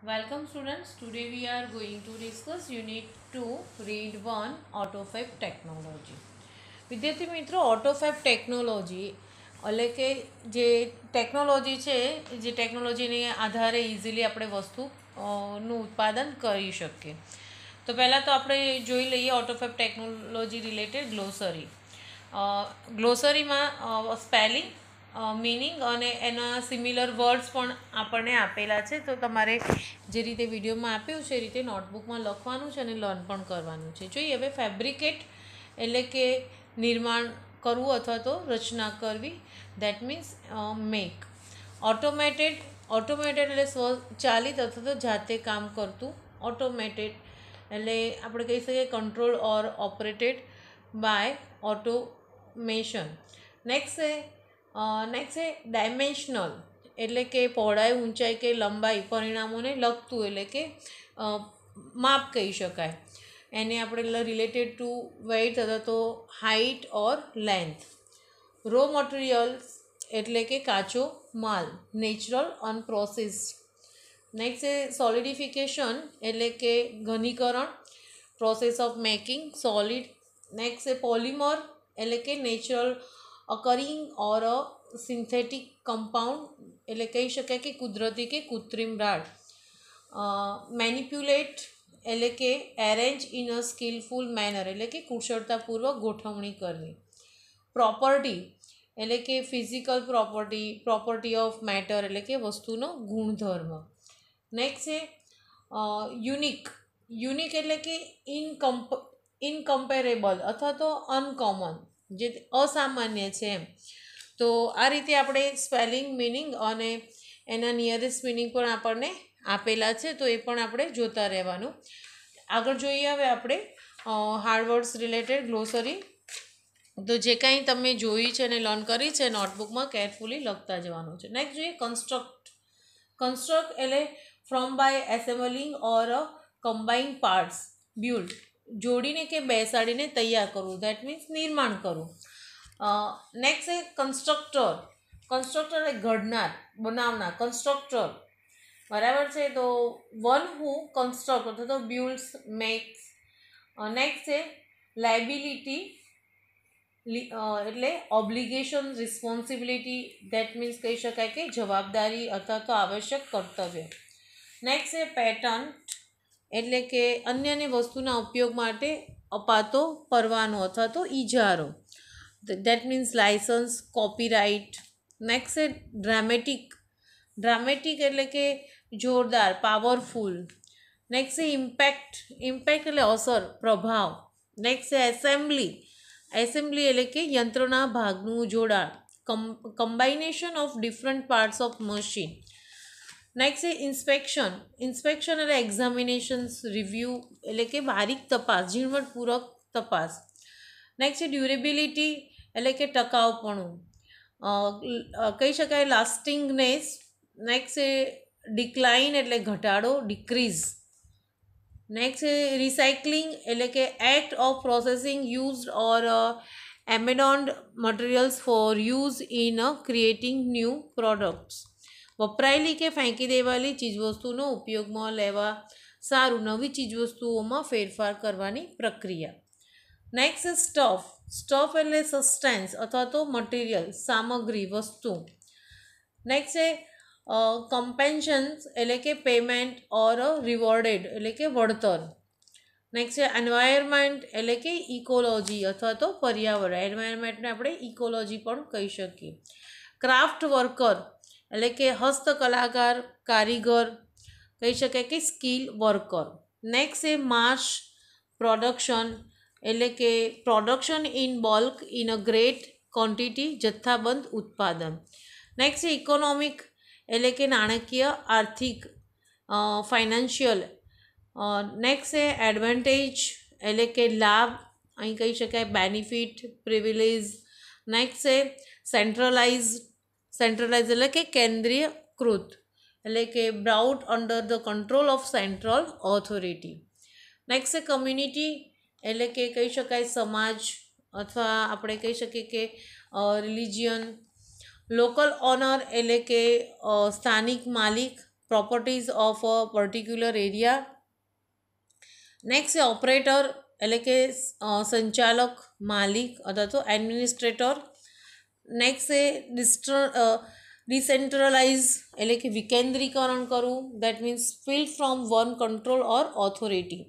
Welcome students. Today we are going to discuss Unit 2 Read 1 AutoFab Technology. વિદ્યાર્થી મિત્રો AutoFab technology એટલે કે જે ટેકનોલોજી છે જે ટેકનોલોજીને આધારે ઇઝીલી આપણે વસ્તુનું ઉત્પાદન કરી શકીએ. તો પહેલાં તો આપણે જોઈ લઈએ AutoFab ટેકનોલોજી રિલેટેડ ગ્લોસરી. ગ્લોસરીમાં સ્પેલિંગ મીનિંગ અને એના સિમિલર વર્ડ્સ પણ આપણને આપેલા છે. તો તમારે જે રીતે વિડીયોમાં આપ્યું છે એ રીતે નોટબુકમાં લખવાનું છે અને લર્ન પણ કરવાનું છે. જોઈએ હવે ફેબ્રિકેટ એટલે કે નિર્માણ કરવું અથવા તો રચના કરવી, દેટ મીન્સ મેક. ઓટોમેટેડ એટલે સ્વચાલિત અથવા તો જાતે કામ કરતું. ઓટોમેટેડ એટલે આપણે કહી શકીએ control or operated by automation. Next છે ડાયમેન્શનલ એટલે કે પહોળાઈ, ઊંચાઈ કે લંબાઈ પરિણામોને લગતું એટલે કે માપ કહી શકાય. એને આપણે રિલેટેડ ટુ વેઇટ અથવા તો હાઇટ ઓર લેન્થ. રો મટીરિયલ્સ એટલે કે કાચો માલ, નેચરલ અનપ્રોસેસ્ડ. નેક્સ્ટ છે સોલિડિફિકેશન એટલે કે ઘનીકરણ, process of making solid. Next છે પોલિમર એટલે કે natural occurring or synthetic compound એટલે કહી શકાય કે કુદરતી કે કૃત્રિમ રાડ. મેનિપ્યુલેટ એટલે કે arrange in a skilful manner એટલે કે કુશળતાપૂર્વક ગોઠવણી કરવી. પ્રોપર્ટી એટલે કે ફિઝિકલ પ્રોપર્ટી ઓફ મેટર એટલે કે વસ્તુનો ગુણધર્મ. નેક્સ્ટ છે યુનિક એટલે કે ઇનકમ્પેરેબલ અથવા તો અનકોમન, જે અસામાન્ય છે એમ. તો આ રીતે આપણે સ્પેલિંગ, મિનિંગ અને એના નિયરેસ્ટ મિનિંગ પણ આપણને આપેલા છે, તો એ પણ આપણે જોતા રહેવાનું. આગળ જોઈએ હવે આપણે હાર્ડવર્ડ્સ રિલેટેડ ગ્લોસરી. તો જે કાંઈ તમે જોઈ છે અને લર્ન કરી છે નોટબુકમાં કેરફુલી લખતા જવાનું છે. નેક્સ્ટ જોઈએ કન્સ્ટ્રક્ટ એટલે from by assembling or combine parts. Build જોડીને કે બેસાડીને તૈયાર કરવું, દેટ મીન્સ નિર્માણ કરવું. નેક્સ્ટ છે કન્સ્ટ્રક્ટર એટલે ઘડનાર, બનાવનાર, કન્સ્ટ્રક્ટર. બરાબર છે. તો વન હુ કન્સ્ટ્રક્ટ અથવા તો બિલ્ડ્સ, મેક્સ. નેક્સ્ટ છે લાયબિલિટી એટલે ઓબ્લિગેશન, રિસ્પોન્સિબિલિટી, દેટ મીન્સ કહી શકાય કે જવાબદારી અથવા તો આવશ્યક કર્તવ્ય. નેક્સ્ટ છે પેટન્ટ એટલે કે અન્યની વસ્તુના ઉપયોગ માટે અપાતો પરવાનો અથવા તો ઇજારો, that means license, copyright. Next છે ડ્રામેટિક એટલે કે જોરદાર, પાવરફુલ. નેક્સ્ટ છે ઇમ્પેક્ટ એટલે અસર, પ્રભાવ. નેક્સ્ટ છે એસેમ્બલી એટલે કે યંત્રના ભાગનું જોડાણ, combination of different parts of machine. Next છે ઇન્સ્પેક્શન એટલે એક્ઝામિનેશન્સ, રિવ્યૂ એટલે કે બારીક તપાસ, ઝીણવટપૂર્વક તપાસ. નેક્સ્ટ છે ડ્યુરેબિલિટી એટલે કે ટકાઉપણું, કહી શકાય લાસ્ટિંગનેસ. નેક્સ્ટ છે ડિક્લાઇન એટલે ઘટાડો, ડિક્રીઝ. નેક્સ્ટ છે રિસાયકલિંગ એટલે કે act of processing used or abandoned materials for use in creating new products. વપરાયેલી કે ફેંકી દેવાયેલી ચીજવસ્તુનો ઉપયોગમાં લેવા સારું નવી ચીજવસ્તુઓમાં ફેરફાર કરવાની પ્રક્રિયા. નેક્સ્ટ સ્ટફ એટલે સસ્ટેન્સ અથવા તો મટીરિયલ, સામગ્રી, વસ્તુ. નેક્સ્ટ છે કમ્પેન્શન્સ એટલે કે પેમેન્ટ ઓર રિવોર્ડેડ એટલે કે વળતર. નેક્સ્ટ છે એન્વાયરમેન્ટ એટલે કે ઇકોલોજી અથવા તો પર્યાવરણ. એન્વાયરમેન્ટને આપણે ઇકોલોજી પણ કહી શકીએ. ક્રાફ્ટ વર્કર એટલે કે હસ્તકલાકાર, કારીગર, કહી શકાય કે સ્કિલ વર્કર. નેક્સ્ટ છે માસ પ્રોડક્શન એટલે કે production in bulk in a great quantity, જથ્થાબંધ ઉત્પાદન. નેક્સ્ટ છે ઇકોનોમિક એટલે કે નાણાકીય, આર્થિક, ફાઇનાન્શિયલ. નેક્સ્ટ છે એડવાન્ટેજ એટલે કે લાભ, અહીં કહી શકાય બેનિફિટ, પ્રિવિલેજ. નેક્સ્ટ છે સેન્ટ્રલાઇઝ એટલે કે કેન્દ્રીયકૃત એટલે કે બ્રાઉટ under the control of central authority. Next છે કમ્યુનિટી એટલે કે કહી શકાય સમાજ અથવા આપણે કહી શકીએ કે રિલિજિયન. લોકલ ઓનર એટલે કે સ્થાનિક માલિક, properties of a particular area. Next છે ઓપરેટર એટલે કે સંચાલક, માલિક અથવા તો એડમિનિસ્ટ્રેટર. નેક્સ્ટ છે ડિસેન્ટ્રલાઇઝ એટલે કે વિકેન્દ્રીકરણ કરવું, that means field from one control or authority.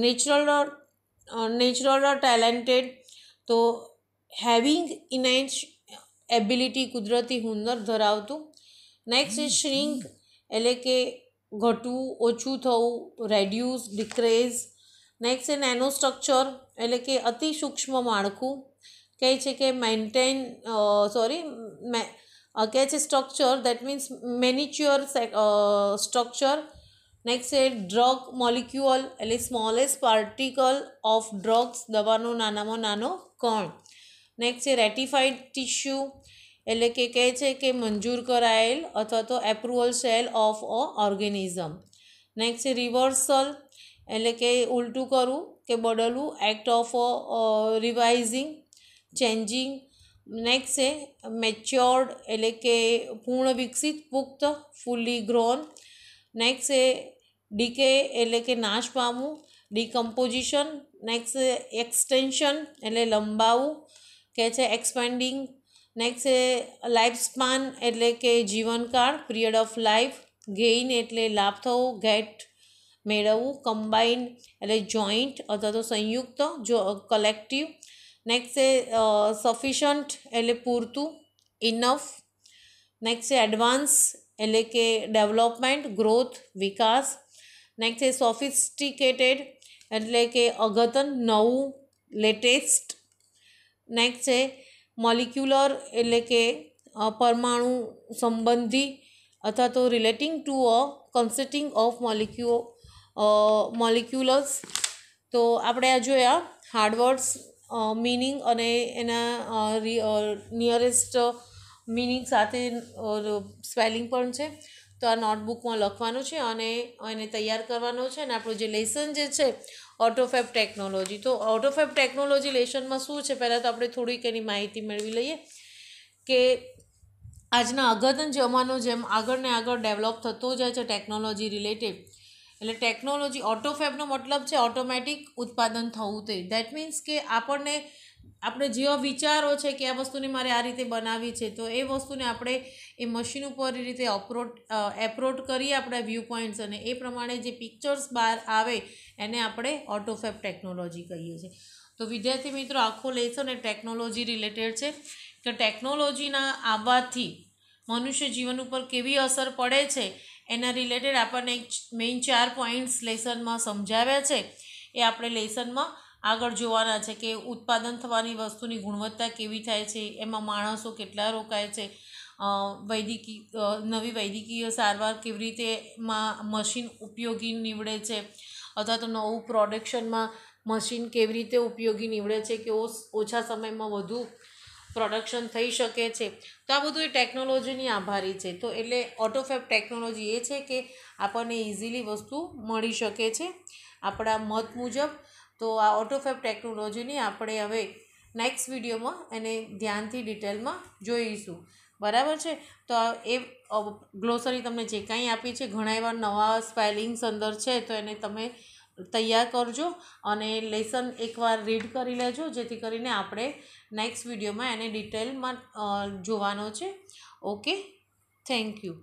Natural talented તો હેવિંગ ઇનેટ એબિલિટી કુદરતી હુનર ધરાવતું. નેક્સ્ટ છે શ્રિંક એટલે કે ઘટવું, ઓછું થવું, રેડ્યુસ, ડિક્રેઝ. નેક્સ્ટ છે નેનો સ્ટ્રક્ચર એટલે કે અતિ સૂક્ષ્મ માળખું. કહે છે કે કહે છે structure that means miniature structure. Next છે ડ્રગ મોલિક્યુઅલ એટલે સ્મોલેસ્ટ પાર્ટિકલ ઓફ ડ્રગ્સ, દવાનો નાનામાં નાનો કણ. નેક્સ્ટ છે રેટિફાઈડ ટિશ્યુ એટલે કે કહે છે કે મંજૂર કરાયેલ અથવા તો approval cell of a organism. Next છે રિવર્સલ એટલે કે ઉલટું કરવું કે બદલવું, એક્ટ ઓફ રિવાઇઝિંગ, ચેન્જિંગ. નેક્સ્ટ છે મેચ્યોર્ડ એટલે કે પૂર્ણ વિકસિત, પુખ્ત, ફુલ્લી ગ્રોન. નેક્સ્ટ છે ડીકે એટલે કે નાશ પામવું, ડિકમ્પોઝિશન. નેક્સ્ટ છે એક્સટેન્શન એટલે લંબાવું, કહે છે એક્સપેન્ડિંગ. નેક્સ્ટ છે લાઈફ સ્પાન એટલે કે જીવનકાળ, પીરિયડ ઓફ લાઈફ. ગેઇન એટલે લાભ થવો, ગેટ મેળવવું. કમ્બાઇન્ડ એટલે જોઈન્ટ અથવા તો સંયુક્ત, કલેક્ટિવ. નેક્સ્ટ છે સફિશન્ટ એટલે પૂરતું, ઇનફ. નેક્સ્ટ છે એડવાન્સ એટલે કે ડેવલપમેન્ટ, ગ્રોથ, વિકાસ. નેક્સ્ટ છે સોફિસ્ટિકેટેડ એટલે કે અઘતન, નવું, લેટેસ્ટ. નેક્સ્ટ છે મોલિક્યુલર એટલે કે પરમાણુ સંબંધી અથવા તો રિલેટિંગ ટુ અ કન્સિસ્ટિંગ ઓફ મોલિક્યુલર્સ. તો આપણે આ જોયા હાર્ડવર્ડ્સ મિનિંગ અને એના નિયરેસ્ટ મિનિંગ સાથે સ્પેલિંગ પણ છે. તો આ નોટબુકમાં લખવાનું છે અને એને તૈયાર કરવાનો છે. અને આપણું જે લેસન જે છે ઓટોફેબ ટેકનોલોજી, તો ઓટોફેબ ટેકનોલોજી લેસનમાં શું છે, પહેલાં તો આપણે થોડીક એની માહિતી મેળવી લઈએ કે આજના અઘતન જમાનો જેમ આગળ ને આગળ ડેવલપ થતો જાય છે ટેકનોલોજી રિલેટેડ, એટલે ટેકનોલોજી ઓટોફેબનો મતલબ છે ઓટોમેટિક ઉત્પાદન થવું. તે દેટ મીન્સ કે આપણે જેવા વિચારો છે કે આ વસ્તુને મારે આ રીતે બનાવવી છે, તો એ વસ્તુને આપણે એ મશીન ઉપર એ રીતે એપ્રોટ કરીએ આપણા વ્યૂ પોઈન્ટ્સ, અને એ પ્રમાણે જે પિક્ચર્સ બહાર આવે એને આપણે ઓટોફેબ ટેકનોલોજી કહીએ છીએ. તો વિદ્યાર્થી મિત્રો, આખો લેસન એ ટેકનોલોજી રિલેટેડ છે કે ટેકનોલોજીના આવવાથી મનુષ્ય જીવન ઉપર કેવી અસર પડે છે એના રિલેટેડ આપણને મેઇન 4 પોઈન્ટ્સ લેસનમાં સમજાવ્યા છે. એ આપણે લેસનમાં આગળ જોવાના છે કે ઉત્પાદન થવાની વસ્તુની ગુણવત્તા કેવી થાય છે, એમાં માણસો કેટલા રોકાય છે, નવી વૈદ્યકીય સારવાર કેવી રીતે મશીન ઉપયોગી નીવડે છે, અથવા તો નવું પ્રોડક્શનમાં મશીન કેવી રીતે ઉપયોગી નીવડે છે કે ઓછા સમયમાં વધુ પ્રોડક્શન થઈ શકે છે. તો આ બધું એ ટેકનોલોજીની આભારી છે. તો એટલે ઓટોફેબ ટેકનોલોજી એ છે કે આપણને ઇઝીલી વસ્તુ મળી શકે છે આપણા મત મુજબ. તો આ ઓટોફેબ ટેકનોલોજીની આપણે હવે નેક્સ્ટ વિડીયોમાં એને ધ્યાનથી ડિટેલમાં જોઈશું. બરાબર છે. તો એ ગ્લોસરી તમને જે કાંઈ આપી છે, ઘણા એવા નવા સ્પેલિંગ્સ અંદર છે, તો એને તમે તૈયાર કરજો અને લેસન એકવાર રીડ કરી લેજો, જેથી કરીને આપણે નેક્સ્ટ વિડીયોમાં એને ડિટેલમાં જોવાનો છે. Okay, thank you.